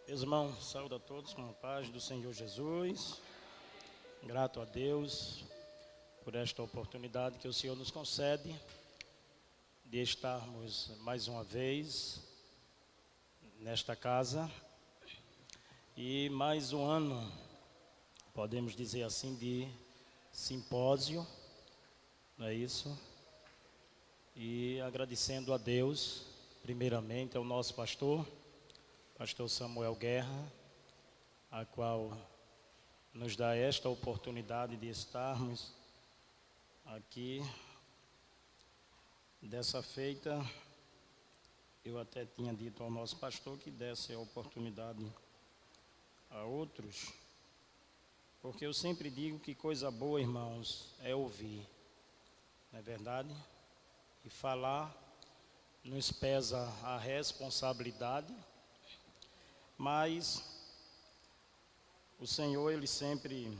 Meus irmãos, saúdo a todos com a paz do Senhor Jesus. Grato a Deus por esta oportunidade que o Senhor nos concede de estarmos mais uma vez nesta casa e mais um ano, podemos dizer assim, de simpósio, não é isso? E agradecendo a Deus, primeiramente ao nosso pastor Samuel Guerra, a qual nos dá esta oportunidade de estarmos aqui. Dessa feita, eu até tinha dito ao nosso pastor que desse a oportunidade a outros, porque eu sempre digo que coisa boa, irmãos, é ouvir, não é verdade? E falar nos pesa a responsabilidade, mas o Senhor, Ele sempre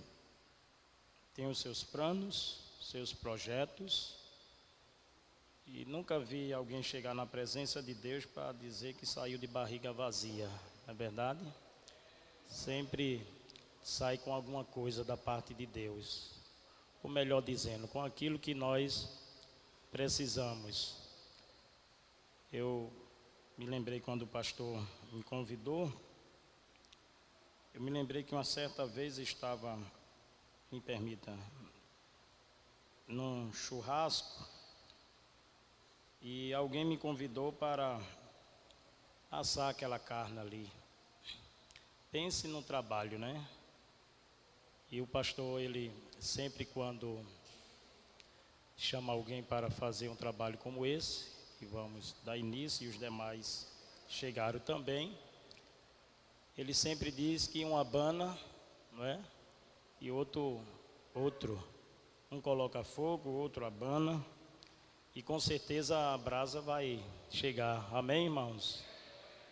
tem os seus planos, seus projetos, e nunca vi alguém chegar na presença de Deus para dizer que saiu de barriga vazia, não é verdade? Sempre sai com alguma coisa da parte de Deus, ou melhor dizendo, com aquilo que nós precisamos. Eu me lembrei quando o pastor me convidou, eu me lembrei que uma certa vez estava, me permita, num churrasco, e alguém me convidou para assar aquela carne ali. Pense no trabalho, né? E o pastor, ele sempre quando chama alguém para fazer um trabalho como esse, que vamos dar início, e os demais chegaram também, ele sempre diz que um abana, não é? E outro, um coloca fogo, o outro abana, e com certeza a brasa vai chegar, amém, irmãos?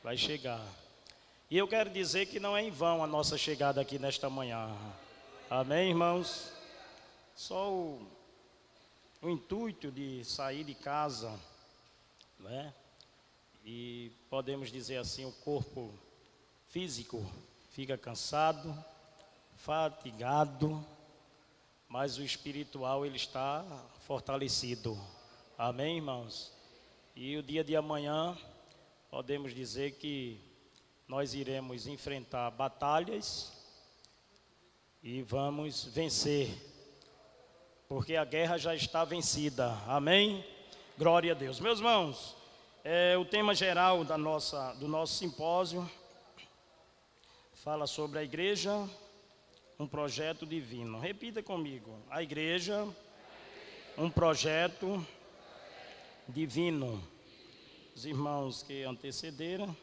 Vai chegar. E eu quero dizer que não é em vão a nossa chegada aqui nesta manhã, amém, irmãos? Só o intuito de sair de casa, não é? E podemos dizer assim, o corpo físico fica cansado, fatigado, mas o espiritual ele está fortalecido, amém, irmãos? E o dia de amanhã podemos dizer que nós iremos enfrentar batalhas e vamos vencer, porque a guerra já está vencida, amém? Glória a Deus. Meus irmãos, o tema geral do nosso simpósio fala sobre a igreja, um projeto divino. Repita comigo: a igreja, um projeto divino. Os irmãos que antecederam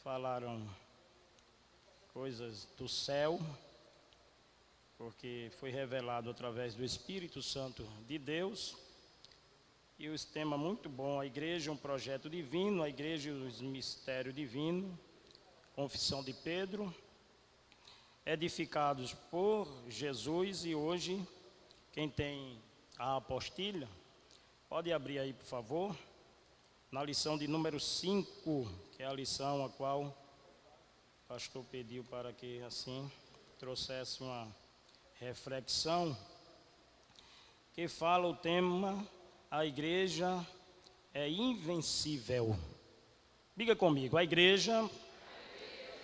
falaram coisas do céu, porque foi revelado através do Espírito Santo de Deus. E o tema muito bom: a igreja, um projeto divino, a igreja e os mistérios divinos. Confissão de Pedro, edificados por Jesus. E hoje, quem tem a apostilha, pode abrir aí, por favor, na lição de número 5, que é a lição a qual o pastor pediu para que assim trouxesse uma reflexão, que fala o tema: a igreja é invencível. Diga comigo: a igreja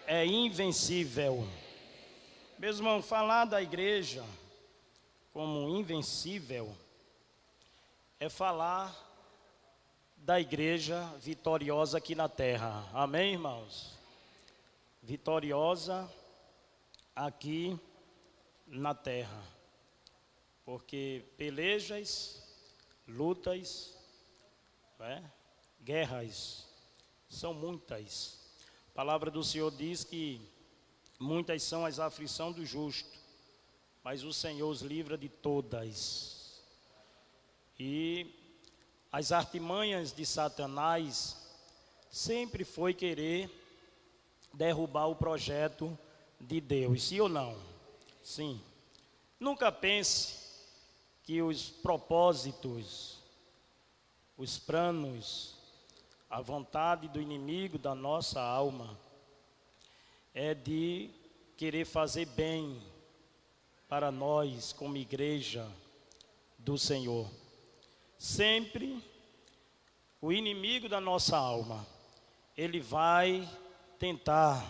é invencível. Meus irmãos, falar da igreja como invencível é falar da igreja vitoriosa aqui na terra, amém, irmãos? Vitoriosa aqui na terra, porque pelejas, lutas, guerras são muitas. A palavra do Senhor diz que muitas são as aflições do justo, mas o Senhor os livra de todas. E as artimanhas de Satanás sempre foi querer derrubar o projeto de Deus, sim ou não? Sim. Nunca pense que os propósitos, os planos, a vontade do inimigo da nossa alma é de querer fazer bem para nós como igreja do Senhor. Sempre o inimigo da nossa alma, ele vai tentar,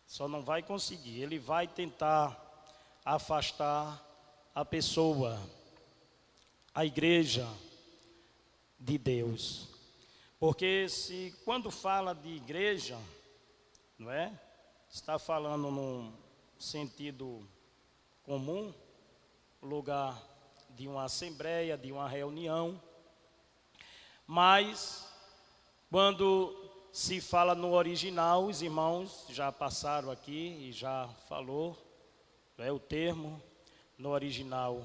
só não vai conseguir, ele vai tentar afastar a pessoa, a igreja de Deus. Porque se quando fala de igreja, não é? Está falando num sentido comum, lugar de uma assembleia, de uma reunião. Mas quando se fala no original, os irmãos já passaram aqui e já falou, não é o termo no original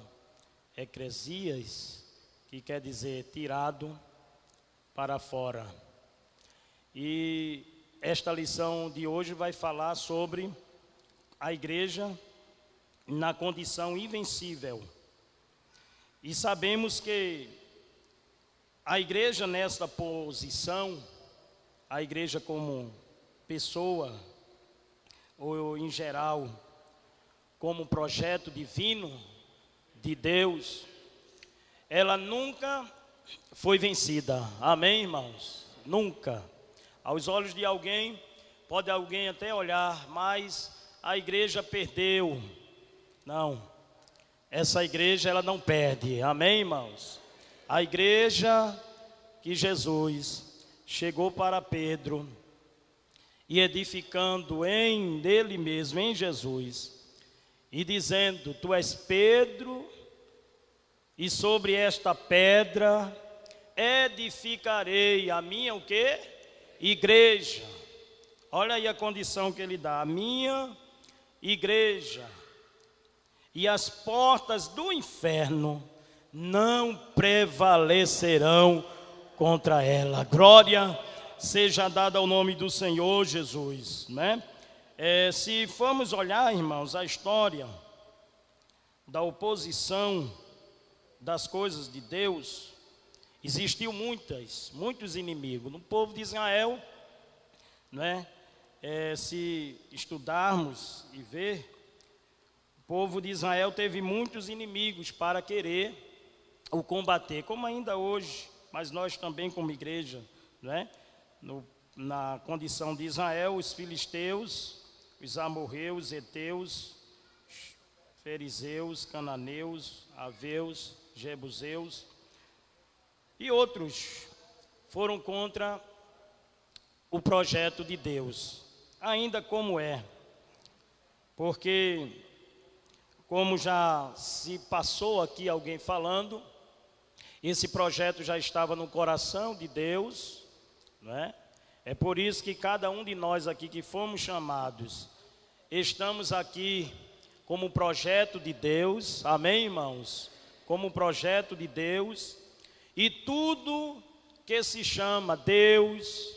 eclesias, que quer dizer tirado para fora. E esta lição de hoje vai falar sobre a igreja na condição invencível. E sabemos que a igreja nesta posição, a igreja como pessoa, ou em geral, como projeto divino de Deus, ela nunca foi vencida. Amém, irmãos? Nunca. Aos olhos de alguém, pode alguém até olhar, mas a igreja perdeu. Não. Essa igreja, ela não perde. Amém, irmãos? A igreja que Jesus chegou para Pedro e edificando nele mesmo, em Jesus, e dizendo: tu és Pedro, e sobre esta pedra edificarei a minha o quê? Igreja. Olha aí a condição que ele dá: a minha igreja, e as portas do inferno não prevalecerão contra ela. Glória seja dada ao nome do Senhor Jesus, né? Se formos olhar, irmãos, a história da oposição das coisas de Deus, existiu muitos inimigos no povo de Israel, né? Se estudarmos e ver, o povo de Israel teve muitos inimigos para querer o combater, como ainda hoje, mas nós também como igreja, né? Na condição de Israel, os filisteus, os amorreus, heteus, fariseus, cananeus, aveus, jebuseus e outros foram contra o projeto de Deus, ainda como é, porque como já se passou aqui alguém falando, esse projeto já estava no coração de Deus, não é? É por isso que cada um de nós aqui que fomos chamados, estamos aqui como projeto de Deus, amém, irmãos? Como projeto de Deus, e tudo que se chama Deus,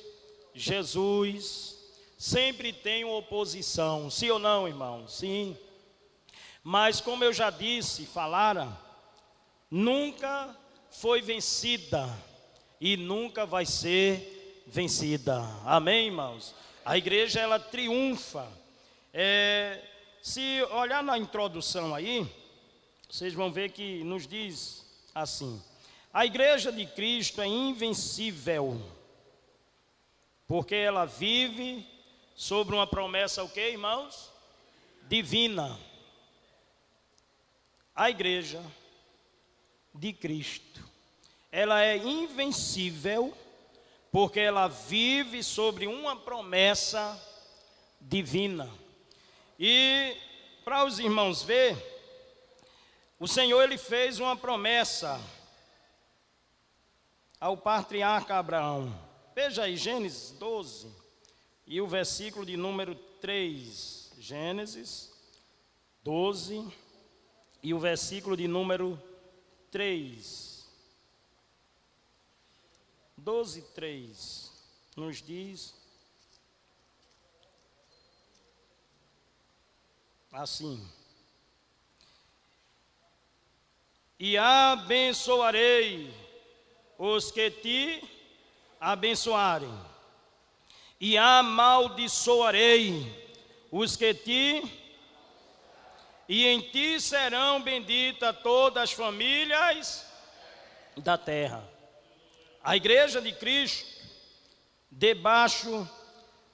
Jesus, sempre tem uma oposição, sim ou não, irmão? Sim. Mas como eu já disse, nunca foi vencida e nunca vai ser vencida. Amém, irmãos? A igreja, ela triunfa. Se olhar na introdução aí, vocês vão ver que nos diz assim: a igreja de Cristo é invencível, porque ela vive sobre uma promessa, o quê, irmãos? Divina. A igreja de Cristo, ela é invencível, porque ela vive sobre uma promessa divina. E para os irmãos ver, o Senhor, ele fez uma promessa ao patriarca Abraão. Veja aí, Gênesis 12, e o versículo de número 3. Gênesis 12, e o versículo de número 3. 12, 3, nos diz assim: e abençoarei os que te abençoarem, e amaldiçoarei os que te, e em ti serão benditas todas as famílias da terra. A igreja de Cristo, debaixo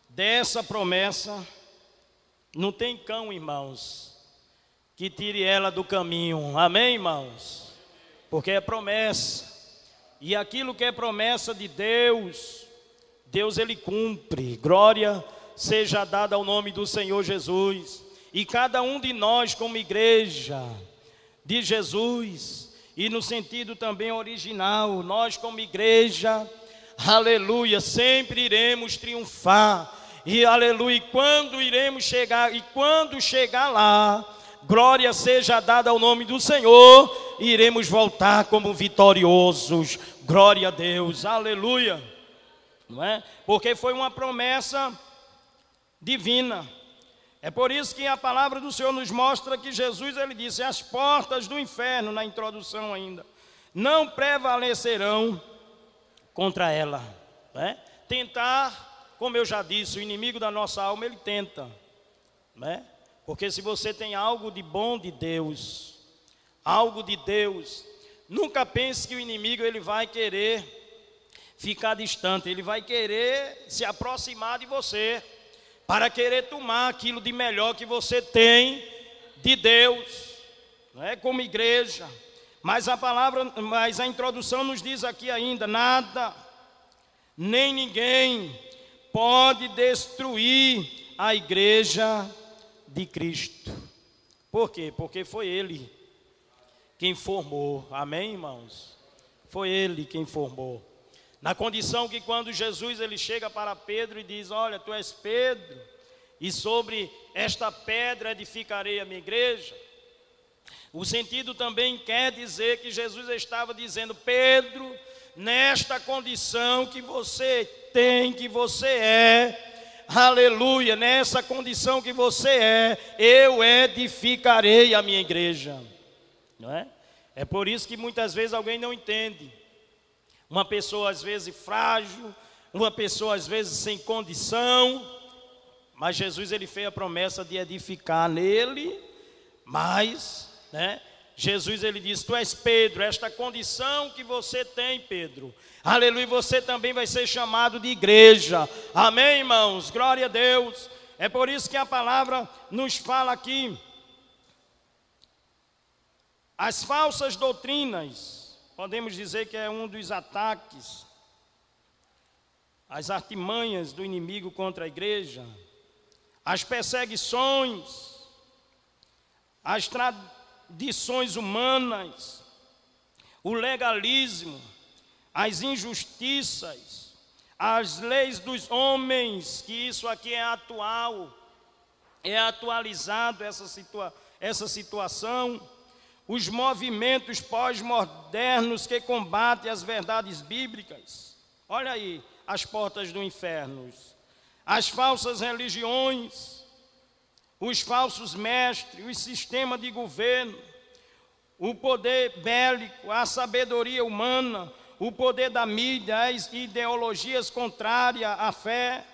dessa promessa, não tem cão, irmãos, que tire ela do caminho. Amém, irmãos? Porque é promessa. E aquilo que é promessa de Deus, Deus ele cumpre. Glória seja dada ao nome do Senhor Jesus. E cada um de nós como igreja de Jesus, e no sentido também original, nós como igreja, aleluia, sempre iremos triunfar. E aleluia, quando iremos chegar, e quando chegar lá, glória seja dada ao nome do Senhor, e iremos voltar como vitoriosos. Glória a Deus, aleluia. Não é? Porque foi uma promessa divina. É por isso que a palavra do Senhor nos mostra que Jesus, ele disse, as portas do inferno, na introdução ainda, não prevalecerão contra ela. Né? Tentar, como eu já disse, o inimigo da nossa alma, ele tenta. Né? Porque se você tem algo de bom de Deus, algo de Deus, nunca pense que o inimigo ele vai querer ficar distante, ele vai querer se aproximar de você, para querer tomar aquilo de melhor que você tem de Deus, não é? Como igreja. Mas a introdução nos diz aqui ainda, nada, nem ninguém pode destruir a igreja de Cristo. Por quê? Porque foi Ele quem formou. Amém, irmãos? Foi Ele quem formou. Na condição que quando Jesus ele chega para Pedro e diz, olha, tu és Pedro, e sobre esta pedra edificarei a minha igreja. O sentido também quer dizer que Jesus estava dizendo, Pedro, nesta condição que você tem, que você é, aleluia, nessa condição que você é, eu edificarei a minha igreja. Não é? É por isso que muitas vezes alguém não entende. Uma pessoa às vezes frágil, uma pessoa às vezes sem condição, mas Jesus ele fez a promessa de edificar nele, mas, né, Jesus ele disse, tu és Pedro, esta condição que você tem, Pedro, aleluia, você também vai ser chamado de igreja, amém, irmãos, glória a Deus. É por isso que a palavra nos fala aqui, as falsas doutrinas, podemos dizer que é um dos ataques, as artimanhas do inimigo contra a igreja, as perseguições, as tradições humanas, o legalismo, as injustiças, as leis dos homens, que isso aqui é atual, é atualizado essa situação, os movimentos pós-modernos que combatem as verdades bíblicas. Olha aí, as portas do inferno, as falsas religiões, os falsos mestres, o sistema de governo, o poder bélico, a sabedoria humana, o poder da mídia, as ideologias contrárias à fé,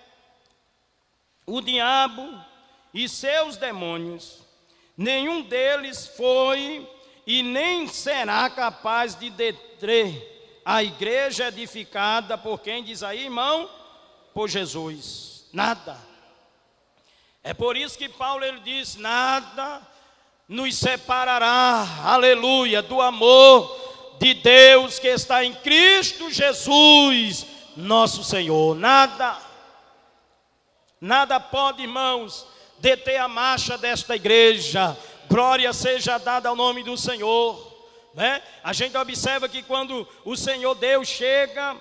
o diabo e seus demônios. Nenhum deles foi e nem será capaz de deter a igreja edificada por quem diz aí, irmão? Por Jesus. Nada. É por isso que Paulo ele diz, nada nos separará, aleluia, do amor de Deus que está em Cristo Jesus, nosso Senhor. Nada pode, irmãos, deter a marcha desta igreja. Glória seja dada ao nome do Senhor, né? A gente observa que quando o Senhor Deus chega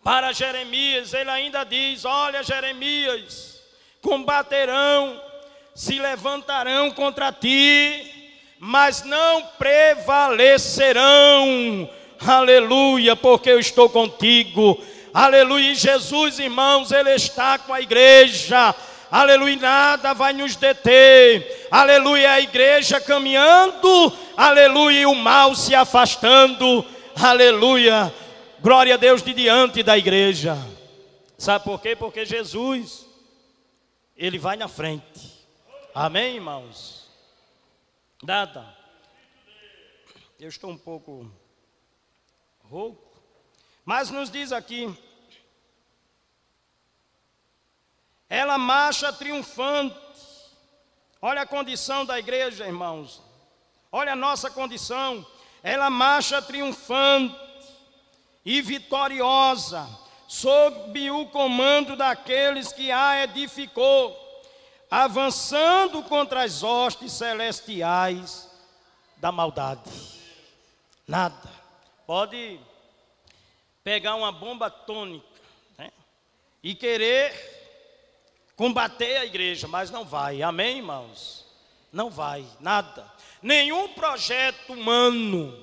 para Jeremias, ele ainda diz, olha Jeremias, combaterão, se levantarão contra ti, mas não prevalecerão, aleluia, porque eu estou contigo, aleluia. E Jesus, irmãos, ele está com a igreja, aleluia, nada vai nos deter, aleluia, a igreja caminhando, aleluia, e o mal se afastando, aleluia, glória a Deus de diante da igreja. Sabe por quê? Porque Jesus, Ele vai na frente. Amém, irmãos? Nada. Eu estou um pouco rouco. Mas nos diz aqui, ela marcha triunfante. Olha a condição da igreja, irmãos. Olha a nossa condição. Ela marcha triunfante e vitoriosa, sob o comando daqueles que a edificou, avançando contra as hostes celestiais da maldade. Nada. Pode pegar uma bomba atômica, né, e querer combater a igreja, mas não vai. Amém, irmãos? Não vai, nada. Nenhum projeto humano,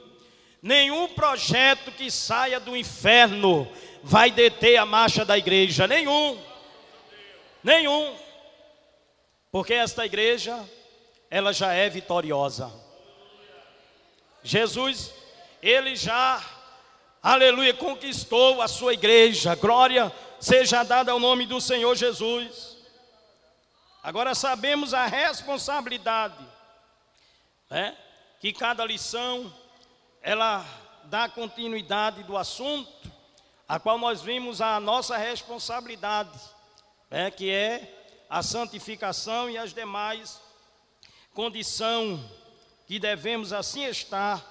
nenhum projeto que saia do inferno vai deter a marcha da igreja. Nenhum. Porque esta igreja, ela já é vitoriosa. Jesus, Ele já, aleluia, conquistou a sua igreja. Glória seja dada ao nome do Senhor Jesus. Agora sabemos a responsabilidade, né, que cada lição, ela dá continuidade do assunto, a qual nós vimos a nossa responsabilidade, né, que é a santificação e as demais condições que devemos assim estar,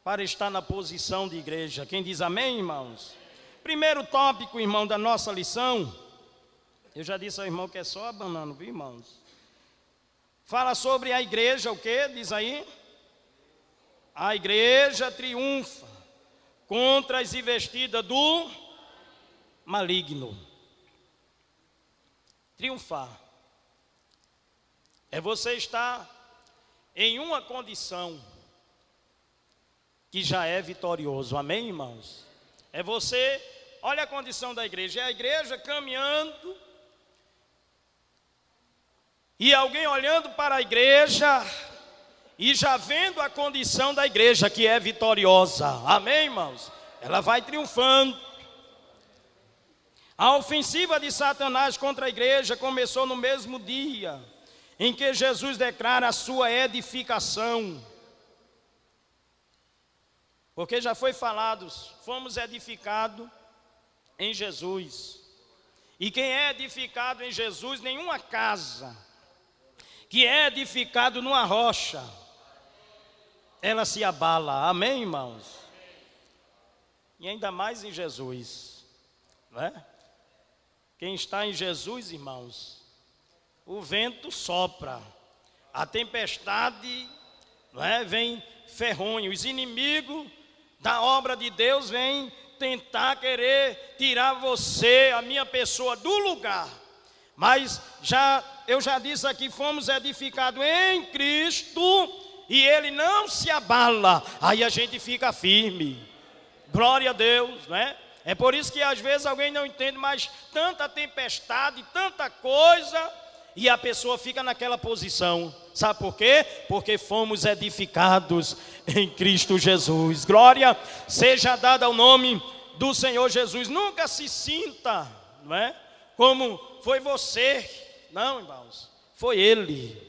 para estar na posição de igreja. Quem diz amém, irmãos? Primeiro tópico, irmão, da nossa lição, eu já disse ao irmão que é só abanando, viu, irmãos? Fala sobre a igreja, o que? Diz aí. A igreja triunfa contra as investidas do maligno. Triunfar é você estar em uma condição que já é vitorioso. Amém, irmãos? É você, olha a condição da igreja, é a igreja caminhando e alguém olhando para a igreja e já vendo a condição da igreja que é vitoriosa. Amém, irmãos? Ela vai triunfando. A ofensiva de Satanás contra a igreja começou no mesmo dia em que Jesus declara a sua edificação. Porque já foi falado, fomos edificados em Jesus. E quem é edificado em Jesus, nenhuma casa que é edificado numa rocha, ela se abala. Amém, irmãos? E ainda mais em Jesus, não é? Quem está em Jesus, irmãos, o vento sopra, a tempestade, não é, vem ferronho, os inimigos da obra de Deus vêm tentar querer tirar você, a minha pessoa, do lugar. Mas eu já disse aqui, fomos edificados em Cristo e Ele não se abala, aí a gente fica firme. Glória a Deus, né? É por isso que às vezes alguém não entende, mas tanta tempestade, tanta coisa, e a pessoa fica naquela posição. Sabe por quê? Porque fomos edificados em Cristo Jesus. Glória seja dada ao nome do Senhor Jesus. Nunca se sinta, não é, como foi você. Não, irmãos, foi Ele.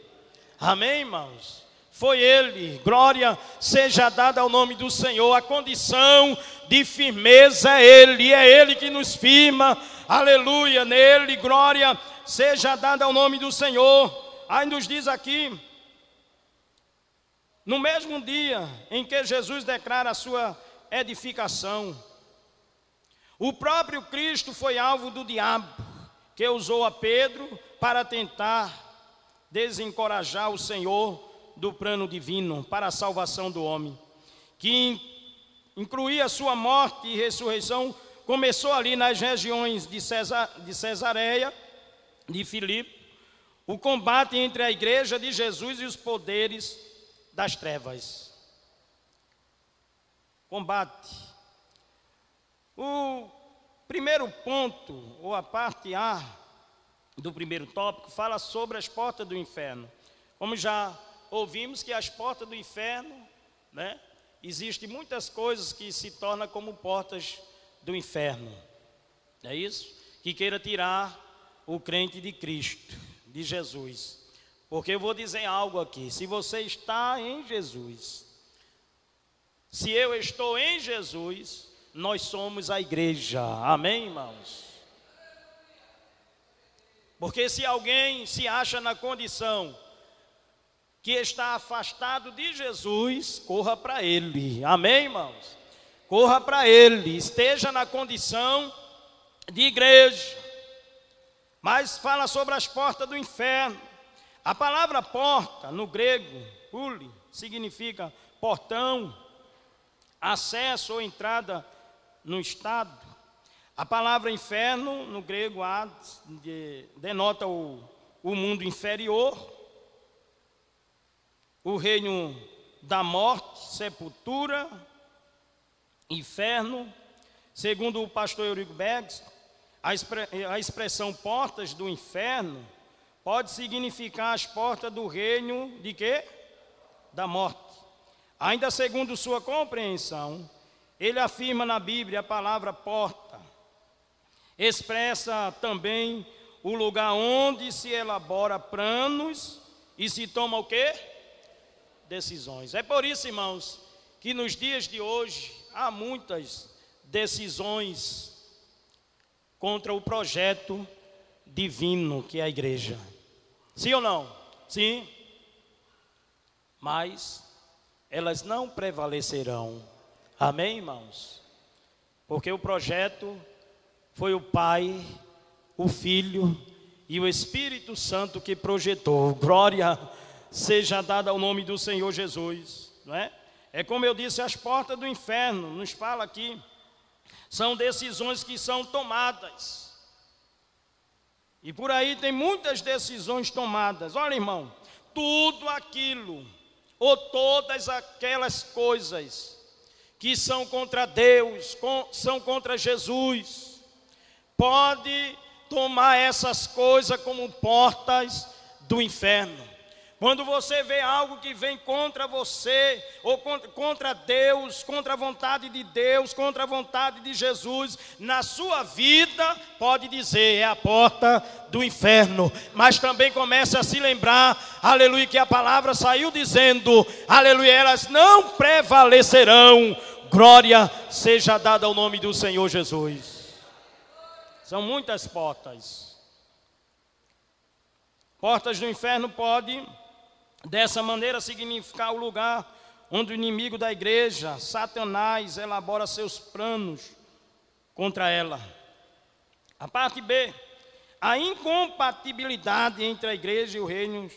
Amém, irmãos? Foi Ele. Glória seja dada ao nome do Senhor. A condição de firmeza é Ele que nos firma. Aleluia, nele, glória seja dada ao nome do Senhor. Aí nos diz aqui, no mesmo dia em que Jesus declara a sua edificação, o próprio Cristo foi alvo do diabo, que usou a Pedro para tentar desencorajar o Senhor do plano divino para a salvação do homem, que incluía sua morte e ressurreição. Começou ali nas regiões de Cesareia, de Filipe, o combate entre a igreja de Jesus e os poderes das trevas. Combate. O primeiro ponto, ou a parte A do primeiro tópico, fala sobre as portas do inferno. Como já ouvimos que as portas do inferno, né, existem muitas coisas que se tornam como portas do inferno. É isso? que queira tirar o crente de Cristo, de Jesus. Porque eu vou dizer algo aqui: se você está em Jesus, se eu estou em Jesus, nós somos a igreja. Amém, irmãos? Porque se alguém se acha na condição que está afastado de Jesus, corra para Ele. Amém, irmãos? Corra para Ele, esteja na condição de igreja. Mas fala sobre as portas do inferno. A palavra porta, no grego, pule, significa portão, acesso ou entrada no estado. A palavra inferno, no grego, denota o mundo inferior, o reino da morte, sepultura, inferno. Segundo o pastor Eurico Beggs, a expressão portas do inferno pode significar as portas do reino de quê? Da morte. Ainda segundo sua compreensão, ele afirma na Bíblia a palavra porta expressa também o lugar onde se elabora planos e se toma o quê? Decisões. É por isso, irmãos, que nos dias de hoje há muitas decisões contra o projeto divino que é a igreja. Sim ou não? Sim. Mas elas não prevalecerão. Amém, irmãos? Porque o projeto foi o Pai, o Filho e o Espírito Santo que projetou. Glória seja dada ao nome do Senhor Jesus, não é? É como eu disse, as portas do inferno, nos fala aqui, são decisões que são tomadas. E por aí tem muitas decisões tomadas. Olha, irmão, tudo aquilo, ou todas aquelas coisas que são contra Deus, são contra Jesus, pode tomar essas coisas como portas do inferno. Quando você vê algo que vem contra você, ou contra Deus, contra a vontade de Deus, contra a vontade de Jesus, na sua vida, pode dizer, é a porta do inferno. Mas também comece a se lembrar, aleluia, que a palavra saiu dizendo, aleluia, elas não prevalecerão. Glória seja dada ao nome do Senhor Jesus. São muitas portas. Portas do inferno pode, dessa maneira, significar o lugar onde o inimigo da igreja, Satanás, elabora seus planos contra ela. A parte B, a incompatibilidade entre a igreja e o reino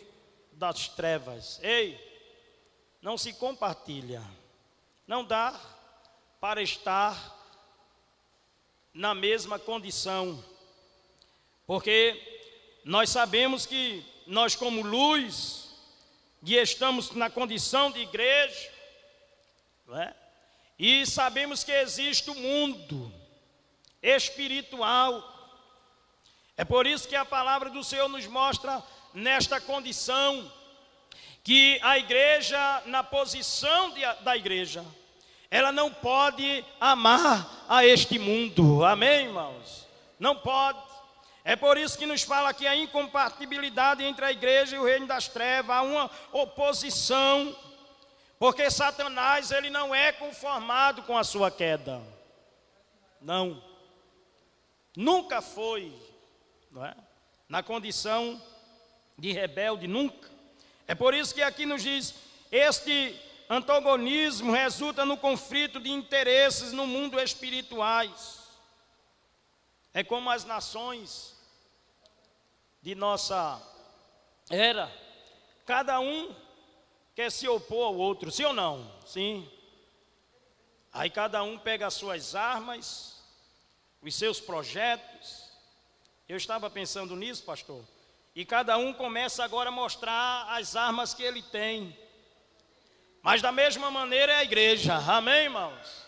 das trevas. Ei, não se compartilha. Não dá para estar na mesma condição. Porque nós sabemos que nós, como luz, e estamos na condição de igreja, não é? E sabemos que existe o mundo espiritual. É por isso que a palavra do Senhor nos mostra nesta condição, que a igreja, na posição da igreja, ela não pode amar a este mundo. Amém, irmãos? Não pode. É por isso que nos fala aqui a incompatibilidade entre a igreja e o reino das trevas. Há uma oposição, porque Satanás, ele não é conformado com a sua queda. Não. Nunca foi, não é? Na condição de rebelde, nunca. É por isso que aqui nos diz, este antagonismo resulta no conflito de interesses no mundo espirituais. É como as nações de nossa era, cada um quer se opor ao outro, sim ou não? Sim. Aí cada um pega as suas armas, os seus projetos. Eu estava pensando nisso, pastor, e cada um começa agora a mostrar as armas que ele tem. Mas da mesma maneira é a igreja, amém, irmãos?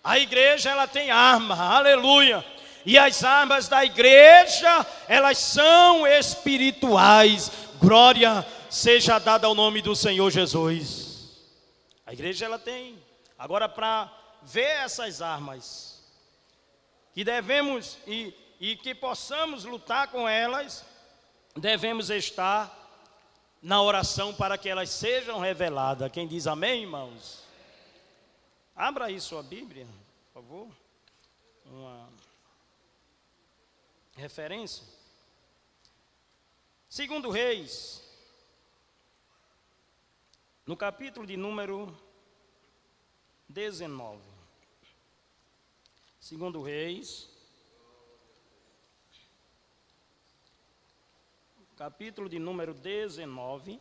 A igreja, ela tem arma, aleluia. E as armas da igreja, elas são espirituais. Glória seja dada ao nome do Senhor Jesus. A igreja, ela tem. Agora, para ver essas armas, que devemos, e e que possamos lutar com elas, devemos estar na oração para que elas sejam reveladas. Quem diz amém, irmãos? Abra aí sua Bíblia, por favor. Uma referência. 2 Reis, no capítulo de número 19. 2 Reis, capítulo de número 19.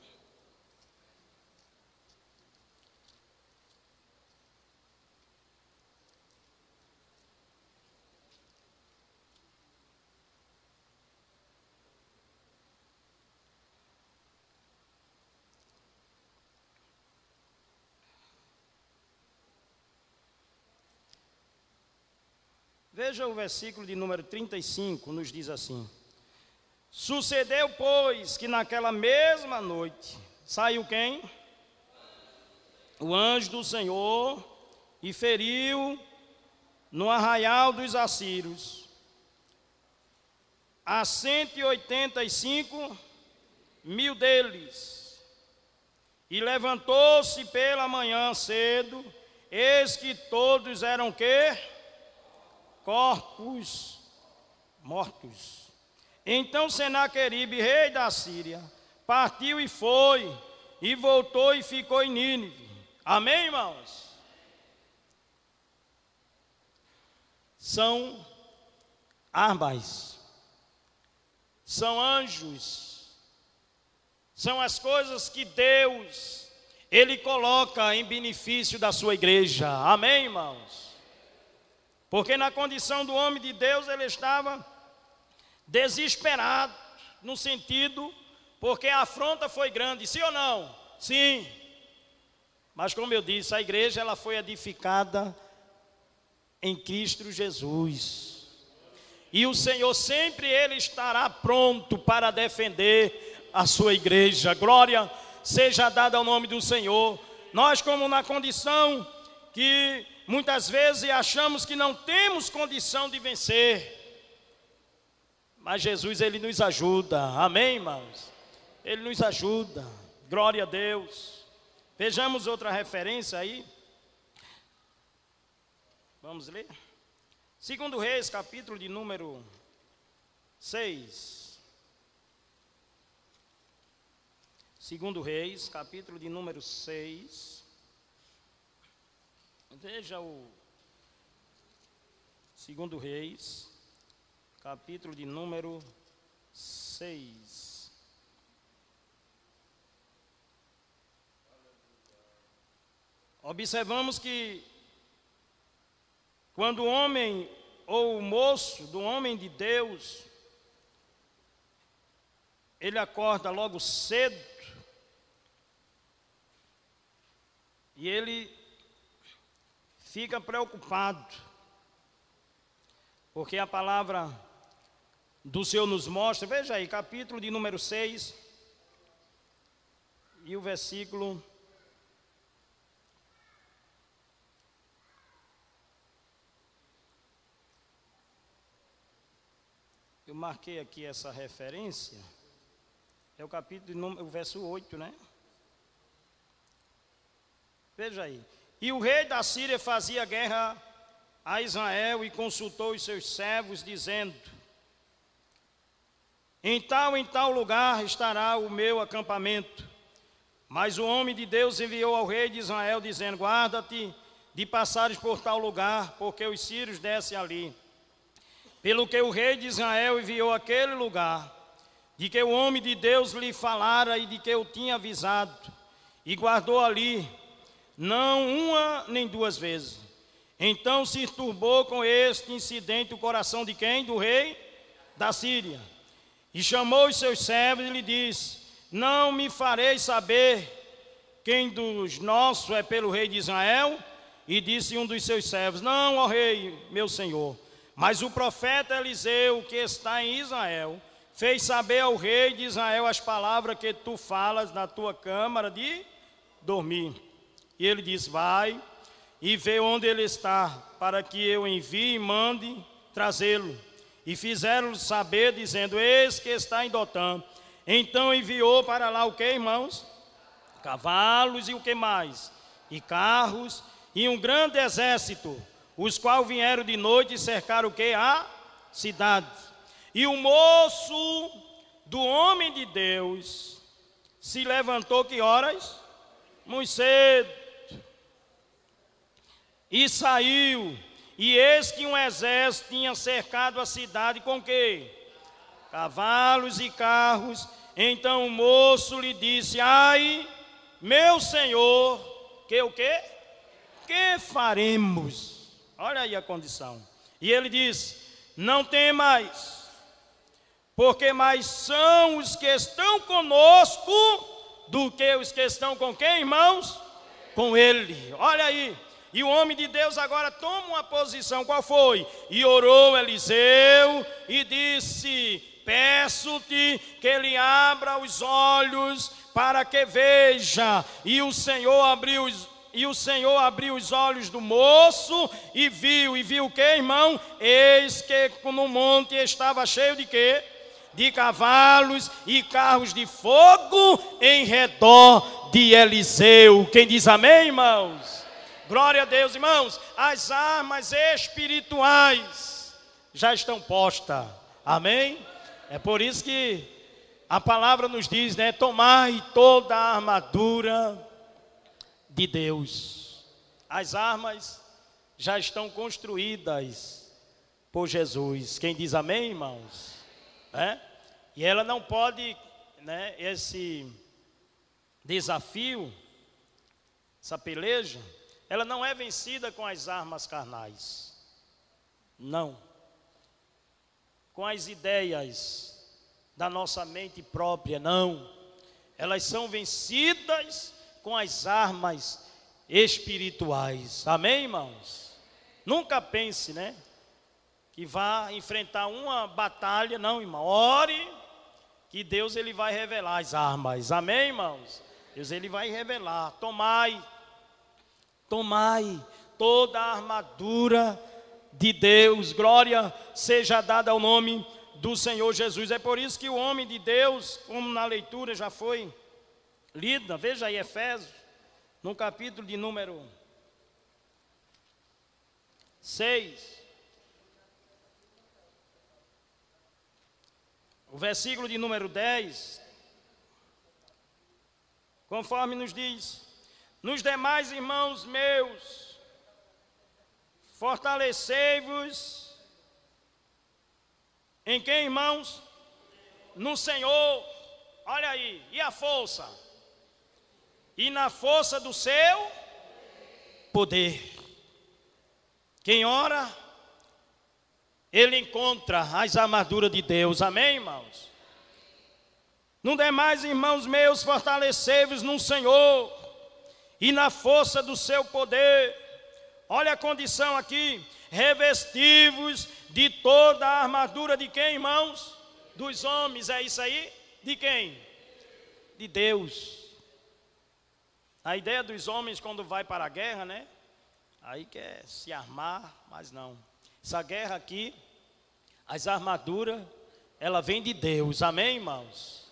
Veja o versículo de número 35, nos diz assim: sucedeu, pois, que naquela mesma noite saiu quem? O anjo do Senhor, e feriu no arraial dos assírios a 185 mil deles. E levantou-se pela manhã cedo, eis que todos eram quê? Corpos mortos. Então Senaqueribe, rei da Síria, partiu e foi, e voltou e ficou em Nínive. Amém, irmãos? São armas, são anjos, são as coisas que Deus, Ele coloca em benefício da sua igreja. Amém, irmãos? Porque na condição do homem de Deus ele estava desesperado, no sentido, porque a afronta foi grande, sim ou não? Sim. Mas como eu disse, a igreja ela foi edificada em Cristo Jesus. E o Senhor sempre ele estará pronto para defender a sua igreja. Glória seja dada ao nome do Senhor. Nós, como na condição que muitas vezes achamos que não temos condição de vencer, mas Jesus ele nos ajuda. Amém, irmãos? Ele nos ajuda. Glória a Deus. Vejamos outra referência aí. Vamos ler? 2 Reis, capítulo de número 6. 2 Reis, capítulo de número 6. Veja o 2 Reis, capítulo de número 6. Observamos que quando o homem ou o moço do homem de Deus, ele acorda logo cedo e ele fica preocupado, porque a palavra do Senhor nos mostra, veja aí, capítulo de número 6, e o versículo eu marquei aqui essa referência, é o capítulo de número, o verso 8, né? Veja aí. E o rei da Síria fazia guerra a Israel e consultou os seus servos, dizendo: em tal lugar estará o meu acampamento. Mas o homem de Deus enviou ao rei de Israel, dizendo: guarda-te de passares por tal lugar, porque os sírios descem ali. Pelo que o rei de Israel enviou aquele lugar, de que o homem de Deus lhe falara e de que eu tinha avisado, e guardou ali, não uma nem duas vezes. Então se turbou com este incidente o coração de quem? Do rei da Síria. E chamou os seus servos e lhe disse: não me fareis saber quem dos nossos é pelo rei de Israel? E disse um dos seus servos: não, ó rei, meu senhor, mas o profeta Eliseu, que está em Israel, fez saber ao rei de Israel as palavras que tu falas na tua câmara de dormir. E ele disse: vai e vê onde ele está, para que eu envie e mande trazê-lo. e fizeram saber, dizendo: eis que está em Dotã. Então enviou para lá o que, irmãos? Cavalos e o que mais? E carros e um grande exército, os quais vieram de noite e cercaram o que? A cidade. E o moço do homem de Deus se levantou, que horas? Muito cedo. E saiu, e eis que um exército tinha cercado a cidade com que? Cavalos e carros. Então o moço lhe disse: ai, meu senhor, que o quê? Que faremos? Olha aí a condição. E ele disse: não temais, porque mais são os que estão conosco do que os que estão com quem, irmãos? Com ele. Olha aí. E o homem de Deus agora toma uma posição. Qual foi? E orou Eliseu e disse: peço-te que ele abra os olhos para que veja. E o Senhor abriu os olhos do moço e viu o que, irmão? Eis que no monte estava cheio de quê? De cavalos e carros de fogo em redor de Eliseu. Quem diz amém, irmãos? Glória a Deus, irmãos. As armas espirituais já estão postas. Amém? É por isso que a palavra nos diz, né? Tomai toda a armadura de Deus. As armas já estão construídas por Jesus. Quem diz amém, irmãos? E ela não pode, né, esse desafio, essa peleja, ela não é vencida com as armas carnais. Não. Com as ideias da nossa mente própria, não. Elas são vencidas com as armas espirituais. Amém, irmãos? Nunca pense, né, que vá enfrentar uma batalha. Não, irmão. Ore que Deus ele vai revelar as armas. Amém, irmãos? Deus ele vai revelar. Tomai toda a armadura de Deus. Glória seja dada ao nome do Senhor Jesus. É por isso que o homem de Deus, como na leitura já foi lida, veja aí Efésios, no capítulo de número 6, o versículo de número 10, conforme nos diz: nos demais, irmãos meus, fortalecei-vos em quem, irmãos? No Senhor. Olha aí, e a força? E na força do seu poder. Quem ora, ele encontra as armaduras de Deus. Amém, irmãos? No demais, irmãos meus, fortalecei-vos no Senhor e na força do seu poder. Olha a condição aqui: revesti-vos de toda a armadura de quem, irmãos? Dos homens. É isso aí? De quem? De Deus. A ideia dos homens quando vai para a guerra, né? Aí quer se armar, mas não. Essa guerra aqui, as armaduras, ela vem de Deus. Amém, irmãos?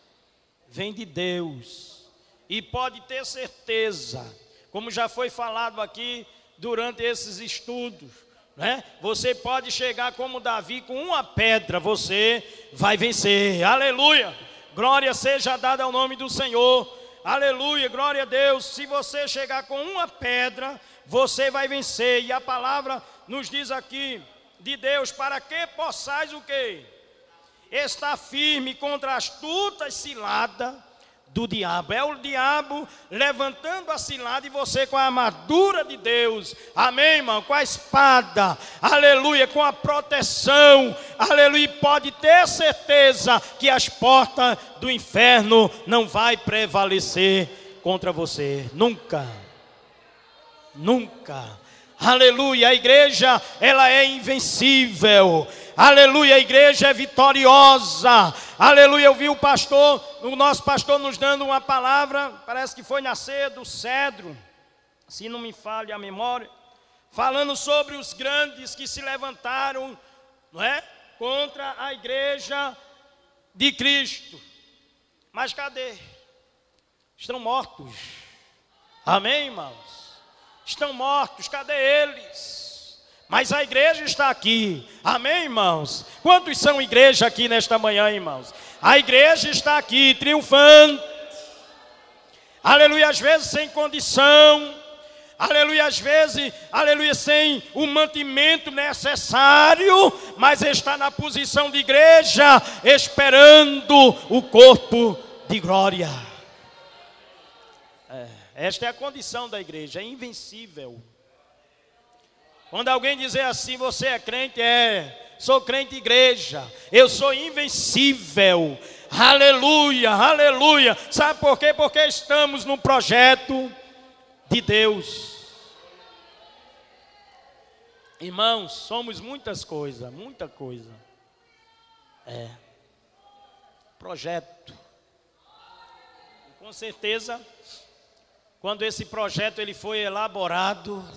Vem de Deus. E pode ter certeza, como já foi falado aqui durante esses estudos, né? Você pode chegar como Davi com uma pedra, você vai vencer. Aleluia! Glória seja dada ao nome do Senhor. Aleluia, glória a Deus. Se você chegar com uma pedra, você vai vencer. E a palavra nos diz aqui de Deus: para que possais o quê? Estar firme contra as astutas ciladas do diabo. É o diabo levantando a cilada e você com a armadura de Deus. Amém, irmão? Com a espada, aleluia, com a proteção, aleluia. Pode ter certeza que as portas do inferno não vai prevalecer contra você. Nunca. Nunca. Aleluia. A igreja, ela é invencível. Aleluia, a igreja é vitoriosa. Aleluia, eu vi o nosso pastor nos dando uma palavra, parece que foi na ceia do cedro, se não me falha a memória, falando sobre os grandes que se levantaram, não é? contra a igreja de Cristo. Mas cadê? Estão mortos. Amém, irmãos? Estão mortos, cadê eles? Mas a igreja está aqui. Amém, irmãos? Quantos são igreja aqui nesta manhã, irmãos? A igreja está aqui, triunfante. Aleluia, às vezes sem condição. Aleluia, às vezes, aleluia, sem o mantimento necessário, mas está na posição de igreja, esperando o corpo de glória. Esta é a condição da igreja, é invencível. Quando alguém dizer assim, você é crente, sou crente de igreja, eu sou invencível. Aleluia, aleluia. Sabe por quê? Porque estamos no projeto de Deus. Irmãos, somos muitas coisas, muita coisa. Projeto. Com certeza, quando esse projeto ele foi elaborado,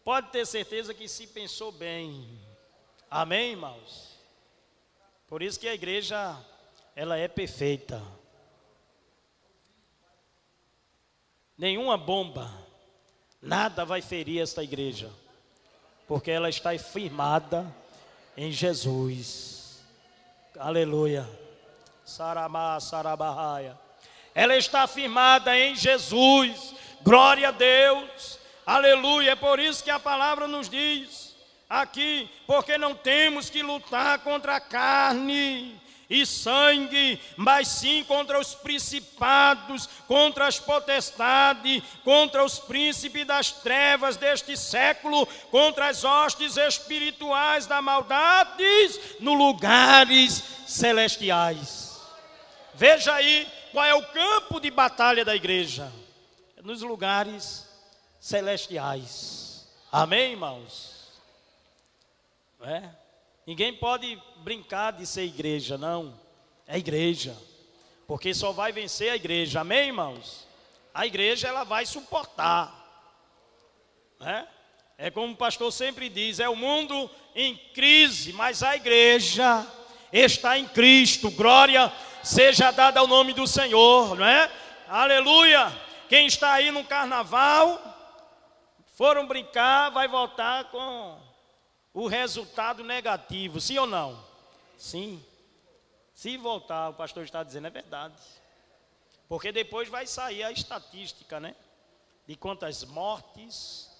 pode ter certeza que se pensou bem. Amém, irmãos? Por isso que a igreja, ela é perfeita. Nenhuma bomba, nada vai ferir esta igreja, porque ela está firmada em Jesus. Aleluia. Saramá, sarabarraia. Ela está firmada em Jesus. Glória a Deus. Aleluia. É por isso que a palavra nos diz aqui, porque não temos que lutar contra a carne e sangue, mas sim contra os principados, contra as potestades, contra os príncipes das trevas deste século, contra as hostes espirituais da maldade nos lugares celestiais. Veja aí qual é o campo de batalha da igreja: nos lugares celestiais. Amém, irmãos? Ninguém pode brincar de ser igreja, não. É igreja, porque só vai vencer a igreja. Amém, irmãos? A igreja, ela vai suportar. É como o pastor sempre diz, é o mundo em crise, mas a igreja está em Cristo. Glória seja dada ao nome do Senhor, não é? Aleluia. Quem está aí no carnaval, foram brincar, vai voltar com o resultado negativo, sim ou não? Sim. Se voltar, o pastor está dizendo, é verdade. Porque depois vai sair a estatística, né? De quantas mortes,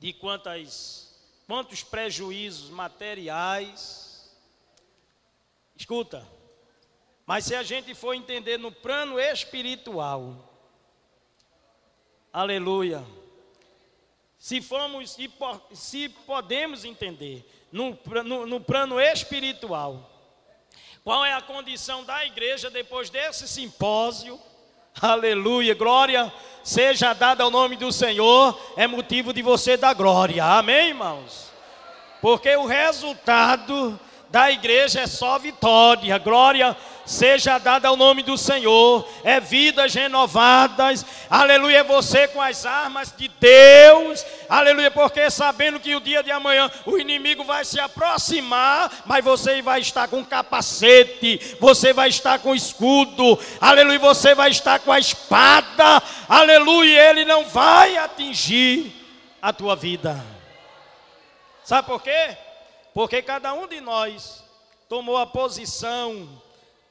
de quantos prejuízos materiais. Escuta, mas se a gente for entender no plano espiritual, aleluia, se podemos entender no plano espiritual, qual é a condição da igreja depois desse simpósio, aleluia, glória seja dada ao nome do Senhor, é motivo de você dar glória, amém, irmãos? Porque o resultado da igreja é só vitória, glória seja dada ao nome do Senhor, é vidas renovadas, aleluia, é você com as armas de Deus, aleluia, porque sabendo que o dia de amanhã o inimigo vai se aproximar, mas você vai estar com capacete, você vai estar com escudo, aleluia, você vai estar com a espada, aleluia, ele não vai atingir a tua vida. Sabe por quê? Porque cada um de nós tomou a posição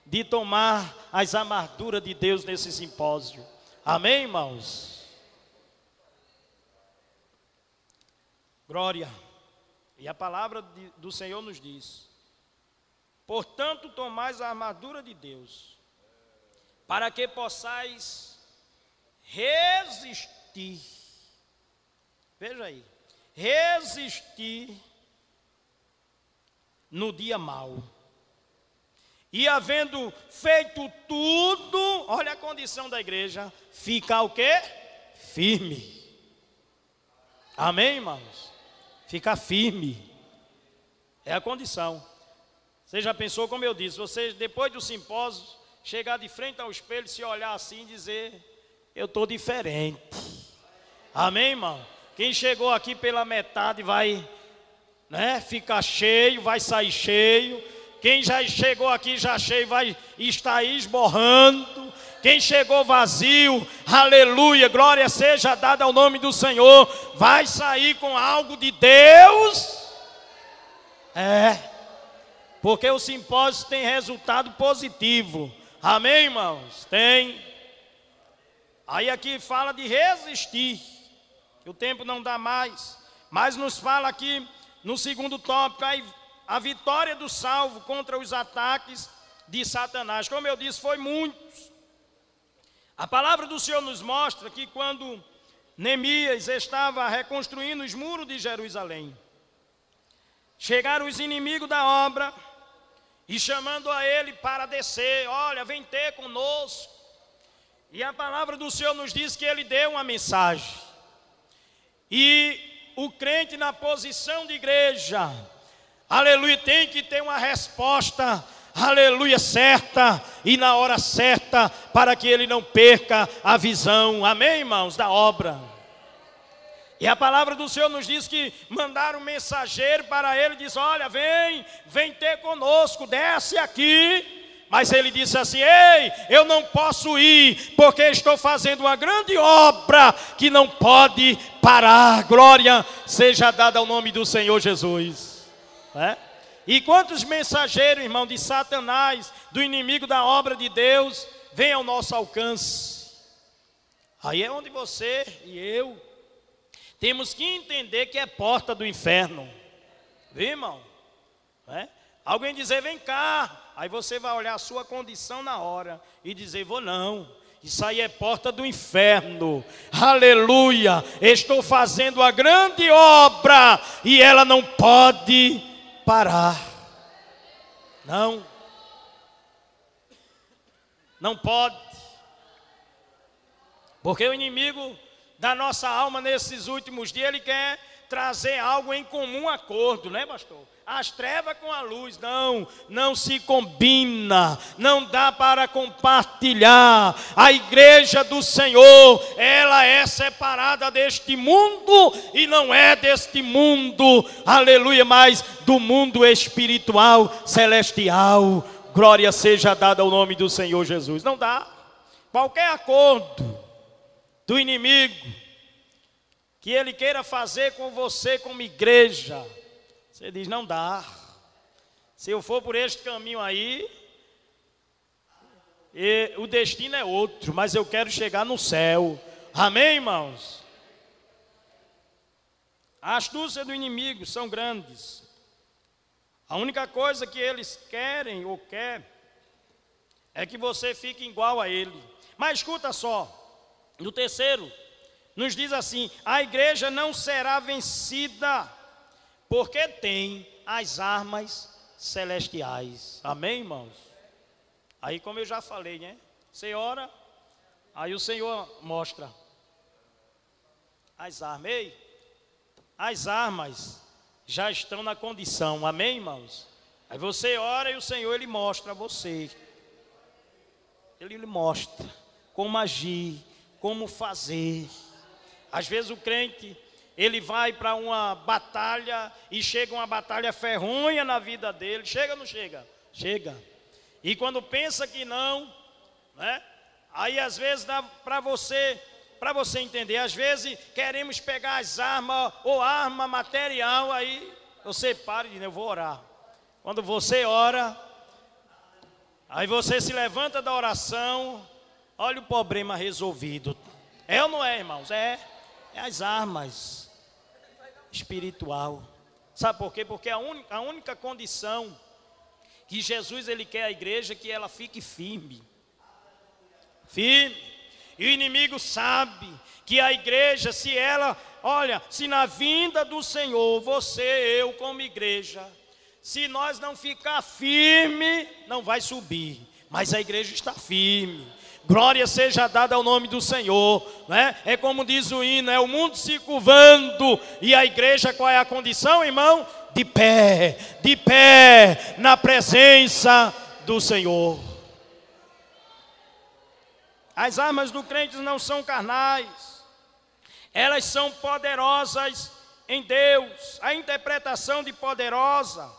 de tomar as armaduras de Deus nesse simpósio. Amém, irmãos? Glória. E a palavra do Senhor nos diz: portanto, tomais a armadura de Deus, para que possais resistir. Veja aí, resistir no dia mau. E havendo feito tudo, olha a condição da igreja, ficar o quê? Firme. Amém, irmãos? Ficar firme. É a condição. Você já pensou, como eu disse, você depois do simpósio, chegar de frente ao espelho, se olhar assim e dizer, eu estou diferente. Amém, irmão? Quem chegou aqui pela metade vai né? Fica cheio, vai sair cheio. Quem já chegou aqui já cheio vai estar aí esborrando. Quem chegou vazio, aleluia, glória seja dada ao nome do Senhor, vai sair com algo de Deus. Porque o simpósio tem resultado positivo. Amém, irmãos? Tem. Aí aqui fala de resistir, que o tempo não dá mais. Mas nos fala aqui no segundo tópico, a vitória do salvo contra os ataques de Satanás. Como eu disse, foi muitos. A palavra do Senhor nos mostra que quando Neemias estava reconstruindo os muros de Jerusalém, chegaram os inimigos da obra e chamando a ele para descer, olha, vem ter conosco. E a palavra do Senhor nos diz que ele deu uma mensagem. E o crente na posição de igreja, aleluia, tem que ter uma resposta, aleluia, certa e na hora certa, para que ele não perca a visão, amém, irmãos, da obra. E a palavra do Senhor nos diz que mandaram um mensageiro para ele, diz, olha, vem ter conosco, desce aqui. Mas ele disse assim, ei, eu não posso ir, porque estou fazendo uma grande obra que não pode parar. Glória seja dada ao nome do Senhor Jesus. E quantos mensageiros, irmão, de Satanás, do inimigo da obra de Deus, vêm ao nosso alcance? Aí é onde você e eu temos que entender que é porta do inferno. Viu, irmão? Alguém dizer, vem cá. Aí você vai olhar a sua condição na hora e dizer, vou não. Isso aí é porta do inferno. Aleluia. Estou fazendo a grande obra e ela não pode parar. Não pode. Porque o inimigo da nossa alma nesses últimos dias, ele quer trazer algo em comum acordo, né, pastor? As trevas com a luz, não se combina, não dá para compartilhar. A igreja do Senhor, ela é separada deste mundo e não é deste mundo, aleluia, mas do mundo espiritual, celestial. Glória seja dada ao nome do Senhor Jesus. Não dá. Qualquer acordo do inimigo que ele queira fazer com você como igreja, você diz, não dá. Se eu for por este caminho aí, o destino é outro, mas eu quero chegar no céu. Amém, irmãos? A astúcia do inimigo são grandes. A única coisa que eles querem ou quer é que você fique igual a ele. Mas escuta só, no terceiro, nos diz assim, a igreja não será vencida, porque tem as armas celestiais. Amém, irmãos? Aí, como eu já falei, né? Você ora, aí o Senhor mostra as armas. Ei, as armas já estão na condição. Amém, irmãos? Aí você ora e o Senhor, Ele mostra a você. Ele lhe mostra como agir, como fazer. Às vezes o crente, ele vai para uma batalha e chega uma batalha ferronha na vida dele. Chega ou não chega? Chega. E quando pensa que não, né? Aí às vezes dá para você entender. Às vezes queremos pegar as armas ou arma material, aí você para e diz, eu vou orar. Quando você ora, aí você se levanta da oração, olha o problema resolvido. É ou não é, irmãos? É as armas espiritual. Sabe por quê? Porque a única condição que Jesus ele quer a igreja é que ela fique firme. Firme. E o inimigo sabe que a igreja, se ela, olha, se na vinda do Senhor, você, eu como igreja, se nós não ficar firme, não vai subir. Mas a igreja está firme. Glória seja dada ao nome do Senhor, né? É como diz o hino, é o mundo se curvando. E a igreja, qual é a condição, irmão? De pé na presença do Senhor. As armas do crente não são carnais, elas são poderosas em Deus, a interpretação de poderosa,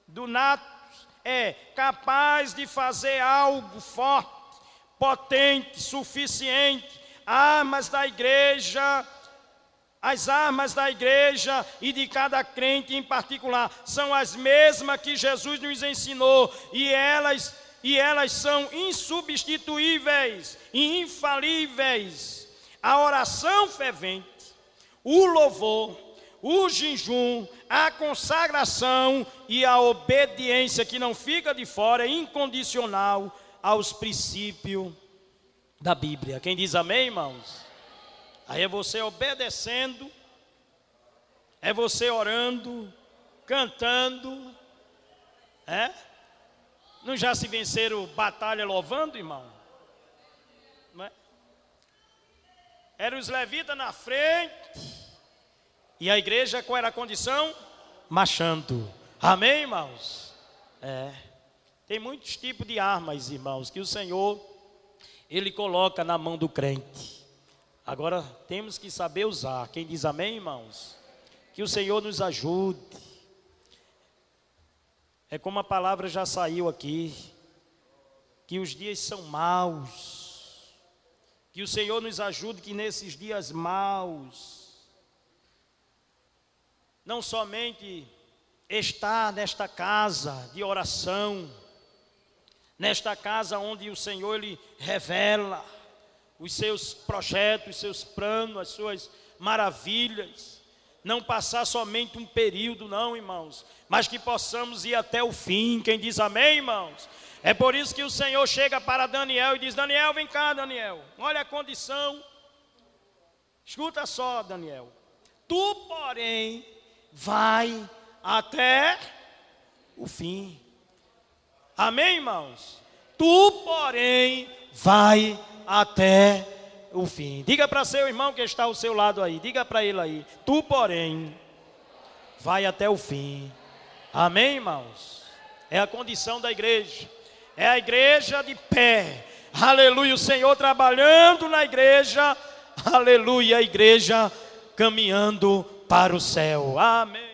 do natos, é capaz de fazer algo forte, potente, suficiente. Armas da igreja, as armas da igreja e de cada crente em particular são as mesmas que Jesus nos ensinou, e elas são insubstituíveis e infalíveis. A oração fervente, o louvor, o jejum, a consagração e a obediência que não fica de fora, é incondicional aos princípios da Bíblia. Quem diz amém, irmãos? Aí é você obedecendo, é você orando, cantando, Não já se venceram batalha louvando, irmão? Não é? Eram os levitas na frente, e a igreja, qual era a condição? Marchando. Amém, irmãos? Tem muitos tipos de armas, irmãos, que o Senhor, Ele coloca na mão do crente. Agora, temos que saber usar. Quem diz amém, irmãos? Que o Senhor nos ajude. É como a palavra já saiu aqui, que os dias são maus. Que o Senhor nos ajude que nesses dias maus, não somente estar nesta casa de oração, nesta casa onde o Senhor Ele revela os seus projetos, os seus planos, as suas maravilhas. Não passar somente um período, não, irmãos, mas que possamos ir até o fim. Quem diz amém, irmãos? É por isso que o Senhor chega para Daniel e diz: Daniel, vem cá, Daniel, olha a condição. Escuta só, Daniel. Tu, porém, vai até o fim. Amém, irmãos? Tu, porém, vai até o fim. Diga para seu irmão que está ao seu lado aí, diga para ele aí: tu, porém, vai até o fim. Amém, irmãos? É a condição da igreja, é a igreja de pé, aleluia, o Senhor trabalhando na igreja, aleluia, a igreja caminhando para o céu. Amém.